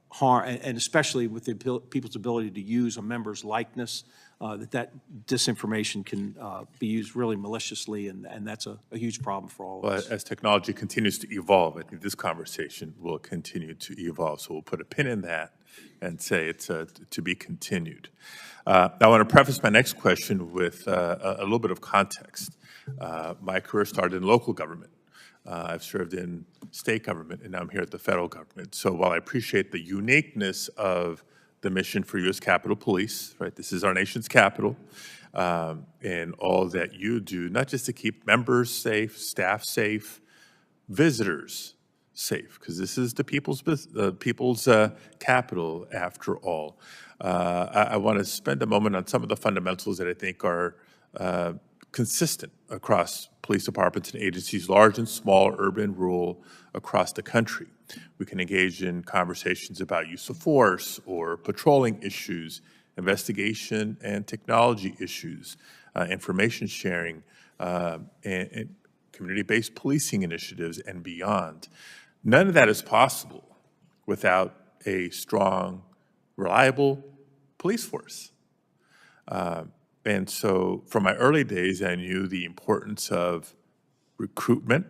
F: harm, and especially with the people's ability to use a member's likeness, that disinformation can be used really maliciously, and that's a huge problem for all of us.
D: Well, as technology continues to evolve, I think this conversation will continue to evolve. So we'll put a pin in that and say it's to be continued. I want to preface my next question with a little bit of context. My career started in local government. I've served in state government, and now I'm here at the federal government. So while I appreciate the uniqueness of the mission for U.S. Capitol Police, right? This is our nation's capital, and all that you do, not just to keep members safe, staff safe, visitors safe, because this is the people's capital after all. I want to spend a moment on some of the fundamentals that I think are consistent across police departments and agencies, large and small, urban, rural, across the country. We can engage in conversations about use of force or patrolling issues, investigation and technology issues, information sharing, and community-based policing initiatives and beyond. None of that is possible without a strong, reliable police force. And so from my early days, I knew the importance of recruitment,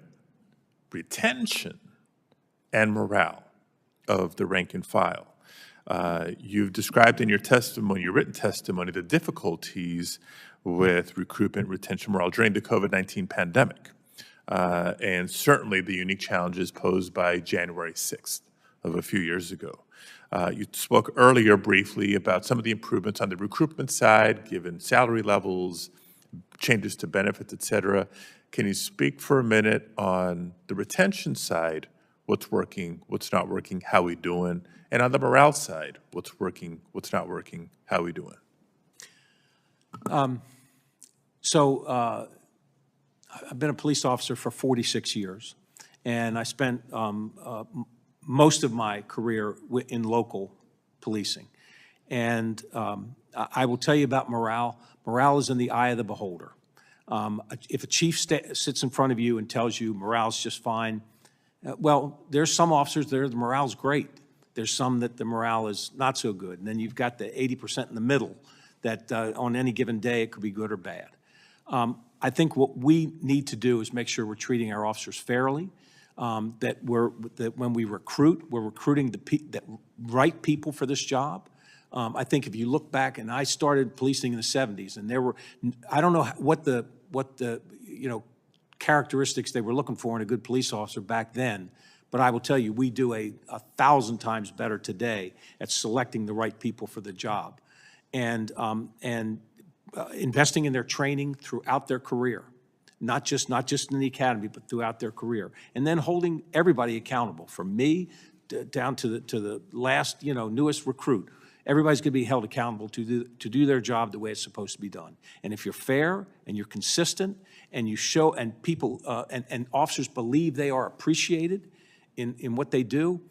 D: retention, and morale of the rank and file. You've described in your testimony, your written testimony, the difficulties with recruitment, retention, morale during the COVID-19 pandemic, and certainly the unique challenges posed by January 6th of a few years ago. You spoke earlier briefly about some of the improvements on the recruitment side, given salary levels, changes to benefits, et cetera. Can you speak for a minute on the retention side, what's working, what's not working, how we doing, and on the morale side, what's working, what's not working, how we doing?
F: So I've been a police officer for 46 years, and I spent most of my career in local policing. And I will tell you about morale. Morale is in the eye of the beholder. If a chief sits in front of you and tells you morale's just fine, well, there's some officers there the morale's great. There's some that the morale is not so good. And then you've got the 80% in the middle that on any given day it could be good or bad. I think what we need to do is make sure we're treating our officers fairly, that when we recruit, we're recruiting the right people for this job. I think if you look back, and I started policing in the 70s, and there were, I don't know what the characteristics they were looking for in a good police officer back then, but I will tell you, we do a 1,000 times better today at selecting the right people for the job, and investing in their training throughout their career, not just in the academy, but throughout their career, and then holding everybody accountable, from me down to the last newest recruit. Everybody's going to be held accountable to do their job the way it's supposed to be done. And if you're fair and you're consistent and you show, and people and officers believe they are appreciated in what they do,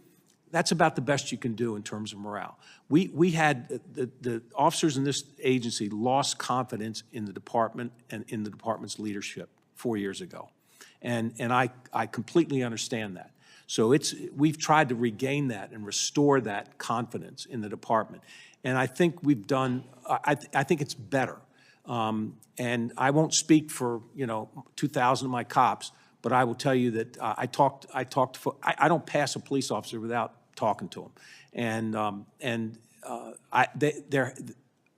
F: that's about the best you can do in terms of morale. We had the officers in this agency lost confidence in the department and in the department's leadership 4 years ago, and I completely understand that. So we've tried to regain that and restore that confidence in the department, and I think we've done. I think it's better. And I won't speak for 2,000 of my cops, but I will tell you that I don't pass a police officer without talking to them, and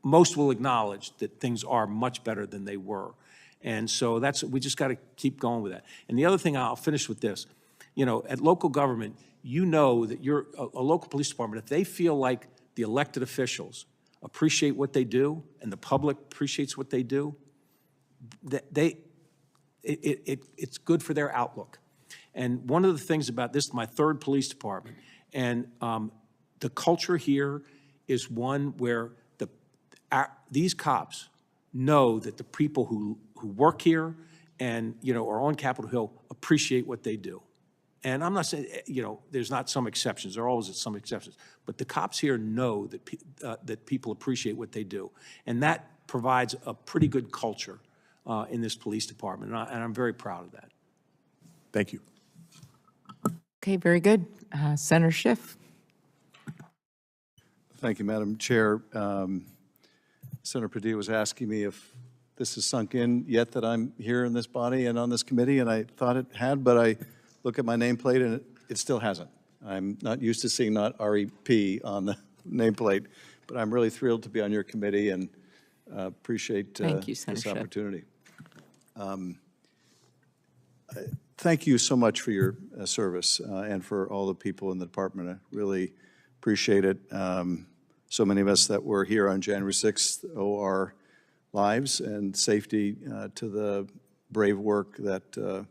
F: most will acknowledge that things are much better than they were, and so we just got to keep going with that. And the other thing, I'll finish with this. At local government, that you're a local police department, if they feel like the elected officials appreciate what they do and the public appreciates what they do, it's good for their outlook. And one of the things about this, my third police department, and the culture here is one where these cops know that the people who work here and are on Capitol Hill appreciate what they do. And I'm not saying, there's not some exceptions. There are always some exceptions. But the cops here know that people appreciate what they do. And that provides a pretty good culture in this police department. And I'm very proud of that.
D: Thank you.
A: Okay, very good. Senator Schiff.
H: Thank you, Madam Chair. Senator Padilla was asking me if this has sunk in yet that I'm here in this body and on this committee, and I thought it had, but I look at my nameplate and it still hasn't. I'm not used to seeing not REP on the nameplate, but I'm really thrilled to be on your committee and appreciate
A: Thank you, Senator
H: this
A: Schiff.
H: opportunity. Thank you so much for your service and for all the people in the department. I really appreciate it. So many of us that were here on January 6th owe our lives and safety to the brave work that the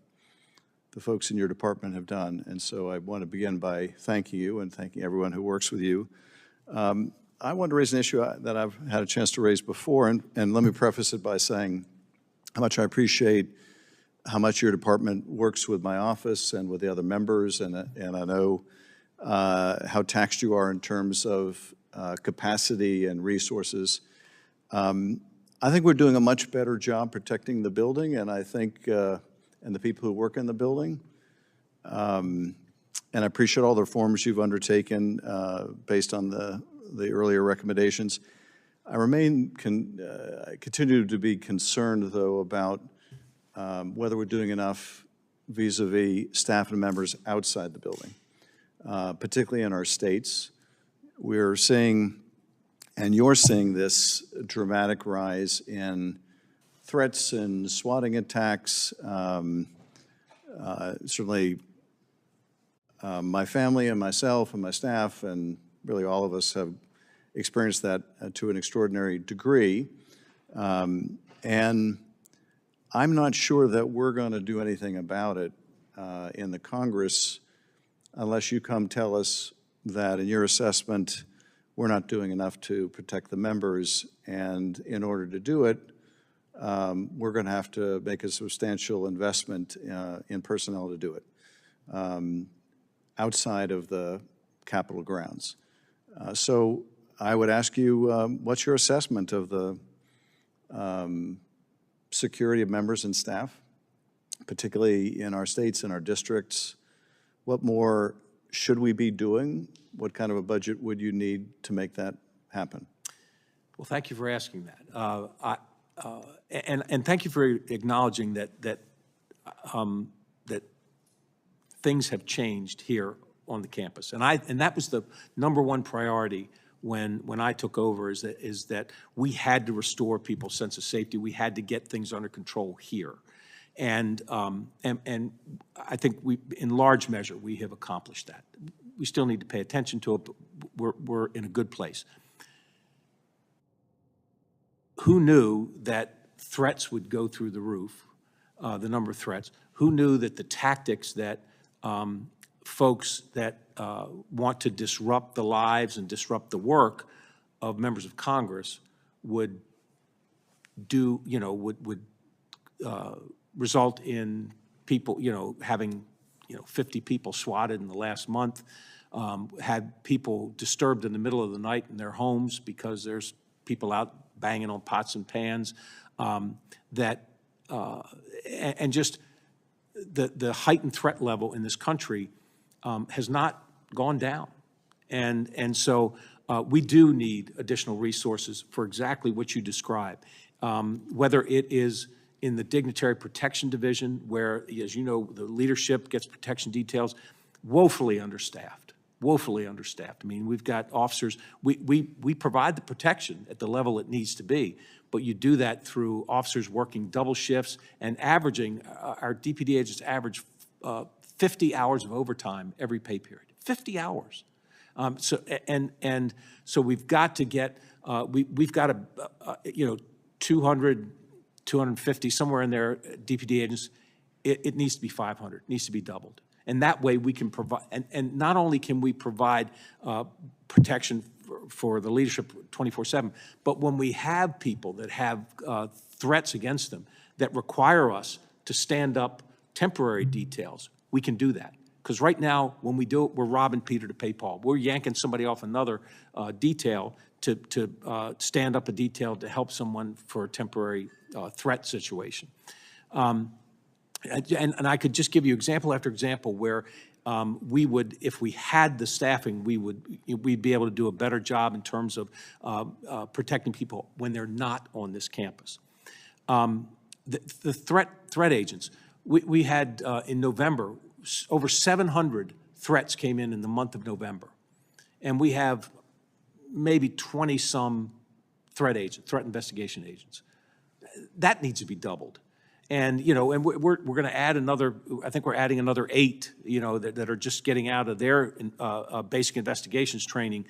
H: folks in your department have done. And so I want to begin by thanking you and thanking everyone who works with you. I want to raise an issue that I've had a chance to raise before, and let me preface it by saying how much I appreciate how much your department works with my office and with the other members, and I know how taxed you are in terms of capacity and resources. I think we're doing a much better job protecting the building, and I think, and the people who work in the building. And I appreciate all the reforms you've undertaken based on the earlier recommendations. I continue to be concerned, though, about whether we're doing enough vis-a-vis staff and members outside the building, particularly in our states. We're seeing, and you're seeing, this dramatic rise in threats and swatting attacks. Certainly, my family and myself and my staff and really all of us have experienced that to an extraordinary degree. And I'm not sure that we're going to do anything about it in the Congress unless you come tell us that in your assessment we're not doing enough to protect the members, and in order to do it, we're going to have to make a substantial investment in personnel to do it outside of the Capitol grounds. So I would ask you, what's your assessment of the security of members and staff, particularly in our states and our districts? What more should we be doing? What kind of a budget would you need to make that happen?
F: Well, thank you for asking that. And thank you for acknowledging that things have changed here on the campus. And that was the number one priority when I took over, is that we had to restore people's sense of safety. We had to get things under control here. And I think in large measure, we have accomplished that. We still need to pay attention to it, but we're in a good place. Who knew that threats would go through the roof, the number of threats? Who knew that the tactics that folks that want to disrupt the lives and disrupt the work of members of Congress would do, would result in people, having, 50 people swatted in the last month, had people disturbed in the middle of the night in their homes because there's people out banging on pots and pans, and just the heightened threat level in this country has not gone down. And so we do need additional resources for exactly what you describe, whether it is in the Dignitary Protection Division, where, as you know, the leadership gets protection details, woefully understaffed. I mean, we've got officers, we provide the protection at the level it needs to be, but you do that through officers working double shifts and averaging, our DPD agents average 50 hours of overtime every pay period, 50 hours. So we've got to get, we've got 200, 250, somewhere in there, DPD agents. It needs to be 500, it needs to be doubled. And that way we can provide, and not only can we provide protection for the leadership 24/7, but when we have people that have threats against them that require us to stand up temporary details, we can do that. Because right now, when we do it, we're robbing Peter to pay Paul. We're yanking somebody off another detail to stand up a detail to help someone for a temporary threat situation. And I could just give you example after example where we would, if we had the staffing, we'd be able to do a better job in terms of protecting people when they're not on this campus. The threat agents, we had in November, over 700 threats came in the month of November. And we have maybe 20-some threat investigation agents. That needs to be doubled. And, you know, and we're going to add another, I think we're adding another 8, you know, that are just getting out of their basic investigations training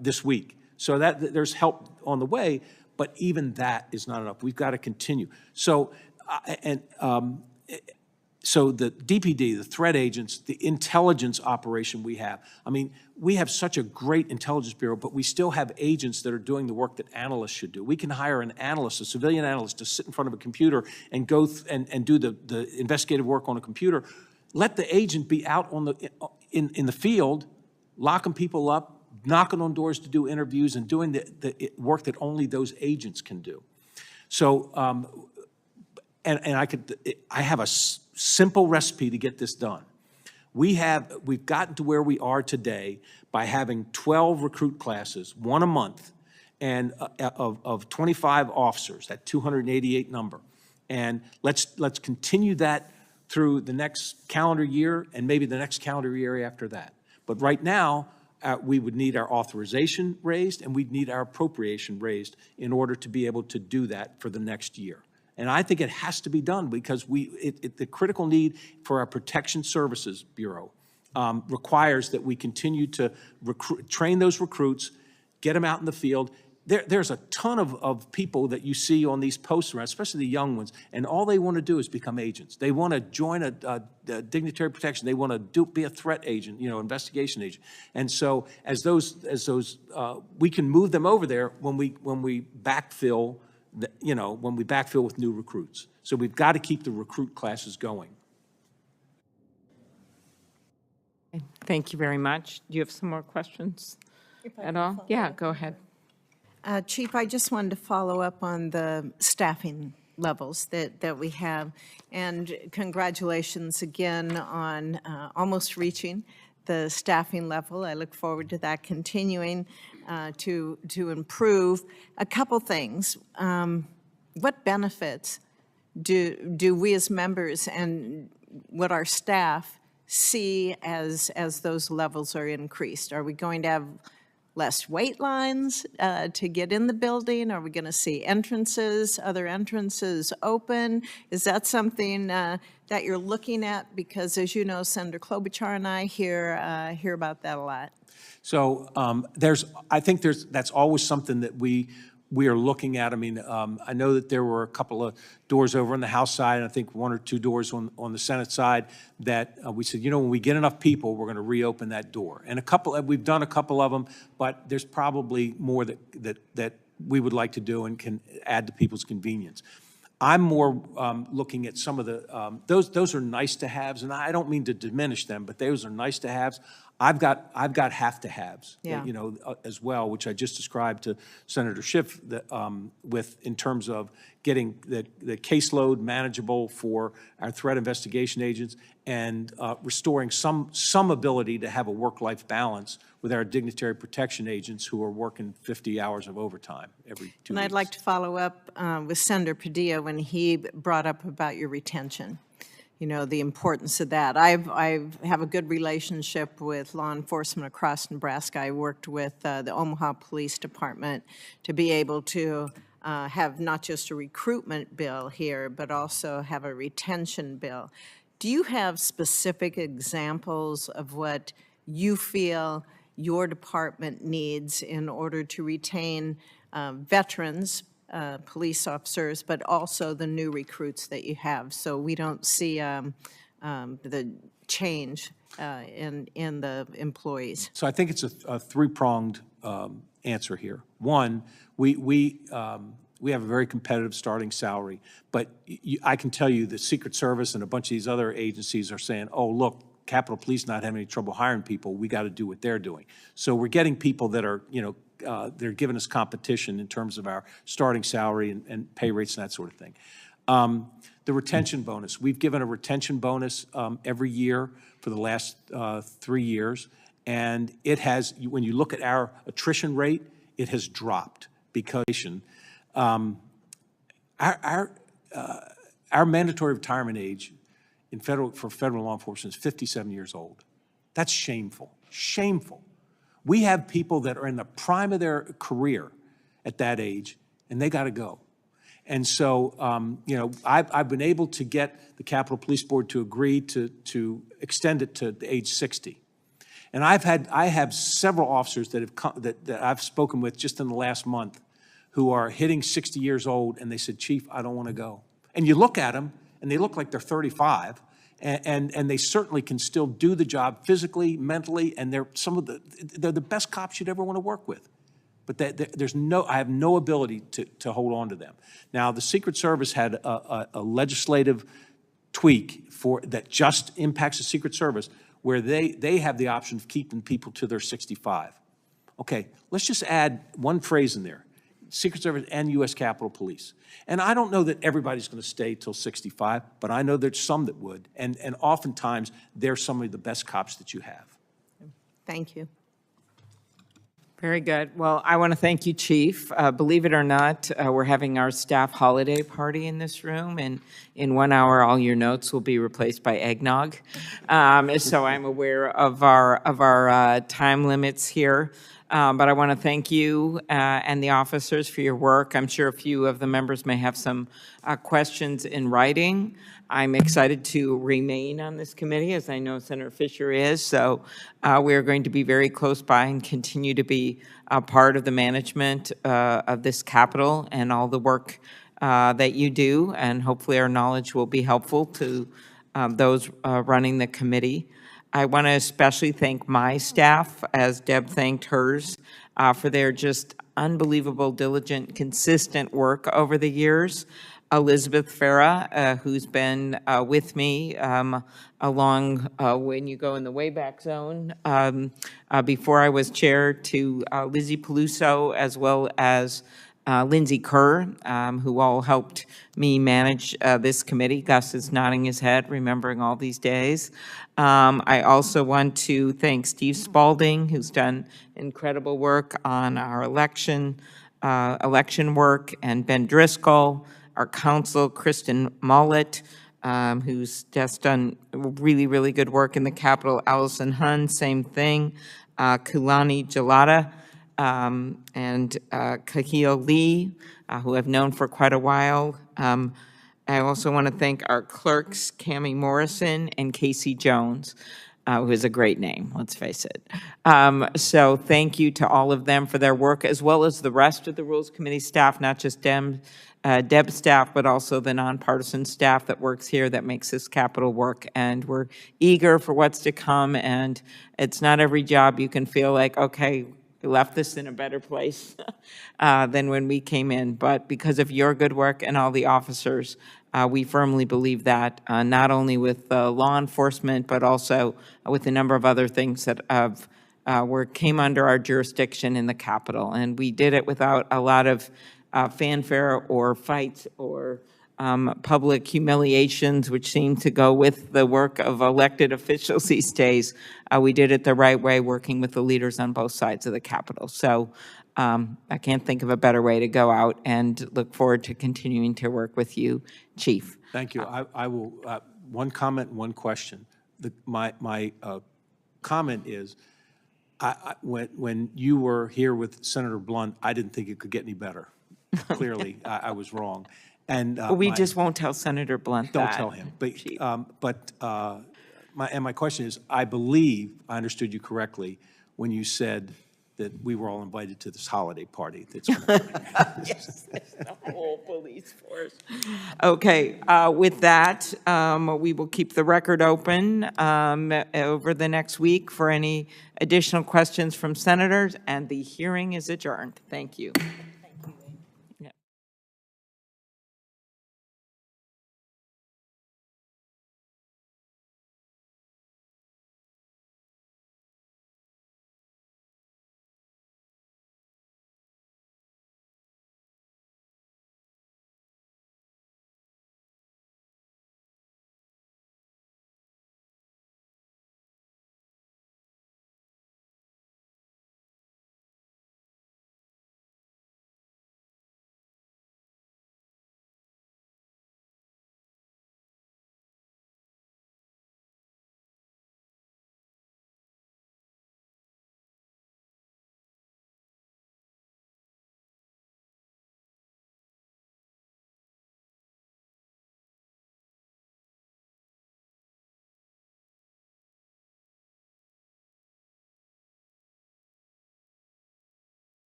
F: this week. So that there's help on the way, but even that is not enough. We've got to continue. So, so the DPD, the threat agents, the intelligence operation we have, I mean, we have such a great intelligence bureau, but we still have agents that are doing the work that analysts should do. We can hire an analyst, a civilian analyst, to sit in front of a computer and go and do the investigative work on a computer. Let the agent be out on in the field, locking people up, knocking on doors to do interviews, and doing the work that only those agents can do. So, and I have a simple recipe to get this done. We've gotten to where we are today by having 12 recruit classes, 1 a month, and of 25 officers, that 288 number. And let's continue that through the next calendar year and maybe the next calendar year after that. But right now, we would need our authorization raised and we'd need our appropriation raised in order to be able to do that for the next year. And I think it has to be done because the critical need for our Protection Services Bureau requires that we continue to train those recruits, get them out in the field. There's a ton of people that you see on these posts around, especially the young ones, and all they want to do is become agents. They want to join a dignitary protection. They want to be a threat agent, you know, investigation agent. And so as those we can move them over there when we backfill. When we backfill with new recruits. So we've got to keep the recruit classes going.
A: Thank you very much. Do you have some more questions at all? Yeah, go ahead.
B: Chief, I just wanted to follow up on the staffing levels that we have. And congratulations again on almost reaching the staffing level. I look forward to that continuing to improve. A couple things. What benefits do we as members and what our staff see as those levels are increased? Are we going to have less wait lines to get in the building? Are we going to see other entrances open? Is that something that you're looking at? Because as you know, Senator Klobuchar and I hear about that a lot.
F: So I think that's always something that we are looking at. I mean, I know that there were a couple of doors over on the House side, and I think 1 or 2 doors on the Senate side that we said, you know, when we get enough people, we're going to reopen that door. And we've done a couple of them, but there's probably more that we would like to do and can add to people's convenience. I'm more looking at some of the, those are nice to haves, and I don't mean to diminish them, but those are nice to haves. I've got have to haves,
B: yeah.
F: You know, as well, which I just described to Senator Schiff in terms of getting the caseload manageable for our threat investigation agents and restoring some ability to have a work-life balance with our dignitary protection agents who are working 50 hours of overtime every 2 weeks.
B: And I'd like to follow up with Senator Padilla when he brought up about your retention. You know, the importance of that. I have a good relationship with law enforcement across Nebraska. I worked with the Omaha Police Department to be able to have not just a recruitment bill here, but also have a retention bill. Do you have specific examples of what you feel your department needs in order to retain veterans, police officers, but also the new recruits that you have, so we don't see the change in the employees?
F: So I think it's a three-pronged answer here. One, we have a very competitive starting salary, but I can tell you the Secret Service and a bunch of these other agencies are saying, oh, look, Capitol Police not having any trouble hiring people, we got to do what they're doing. So we're getting people that are, they're giving us competition in terms of our starting salary and pay rates and that sort of thing. The retention bonus, we've given a retention bonus every year for the last 3 years, and it has, when you look at our attrition rate, it has dropped because our mandatory retirement age for federal law enforcement is 57 years old. That's shameful, shameful. We have people that are in the prime of their career at that age, and they got to go. And so, I've been able to get the Capitol Police Board to agree to extend it to age 60. And I have several officers that I've spoken with just in the last month who are hitting 60 years old, and they said, "Chief, I don't want to go." And you look at them, and they look like they're 35, and they certainly can still do the job physically, mentally, and they're the best cops you'd ever want to work with. But I have no ability to hold on to them. Now, the Secret Service had a legislative tweak that just impacts the Secret Service, where they have the option of keeping people to their 65. Okay, let's just add one phrase in there: Secret Service and U.S. Capitol Police. And I don't know that everybody's going to stay till 65, but I know there's some that would. And oftentimes, they're some of the best cops that you have.
B: Thank you.
A: Very good. Well, I want to thank you, Chief. Believe it or not, we're having our staff holiday party in this room, and in 1 hour, all your notes will be replaced by eggnog. So I'm aware of our time limits here. But I want to thank you and the officers for your work. I'm sure a few of the members may have some questions in writing. I'm excited to remain on this committee, as I know Senator Fisher is. So we are going to be very close by and continue to be a part of the management of this Capitol and all the work that you do. And hopefully our knowledge will be helpful to those running the committee. I want to especially thank my staff, as Deb thanked hers, for their just unbelievable, diligent, consistent work over the years. Elizabeth Farah, who's been with me along when you go in the Wayback Zone, before I was chair, to Lizzie Peluso, as well as Lindsay Kerr, who all helped me manage this committee. Gus is nodding his head, remembering all these days. I also want to thank Steve Spalding, who's done incredible work on our election work, and Ben Driscoll, our counsel, Kristen Mollett, who's just done really, really good work in the Capitol. Allison Hun, same thing. Kulani Jalata, and Kahil Lee, who I've known for quite a while. I also want to thank our clerks, Cammie Morrison and Casey Jones, who is a great name, let's face it. So thank you to all of them for their work, as well as the rest of the Rules Committee staff, not just Deb's staff, but also the nonpartisan staff that works here that makes this Capitol work. And we're eager for what's to come, and it's not every job you can feel like, okay, we left this in a better place than when we came in. But because of your good work and all the officers, we firmly believe that, not only with law enforcement, but also with a number of other things that came under our jurisdiction in the Capitol. And we did it without a lot of fanfare or fights or public humiliations, which seem to go with the work of elected officials these days. We did it the right way, working with the leaders on both sides of the Capitol. So I can't think of a better way to go out, and look forward to continuing to work with you, Chief.
F: Thank you. I will, one comment and one question. My comment is, when you were here with Senator Blunt, I didn't think it could get any better. Clearly, I was wrong. And
A: We just won't tell Senator Blunt that.
F: don't tell him. But my question is, I believe I understood you correctly when you said that we were all invited to this holiday party. That's
A: Yes, the whole police force. Okay, with that, we will keep the record open over the next week for any additional questions from senators, and the hearing is adjourned. Thank you.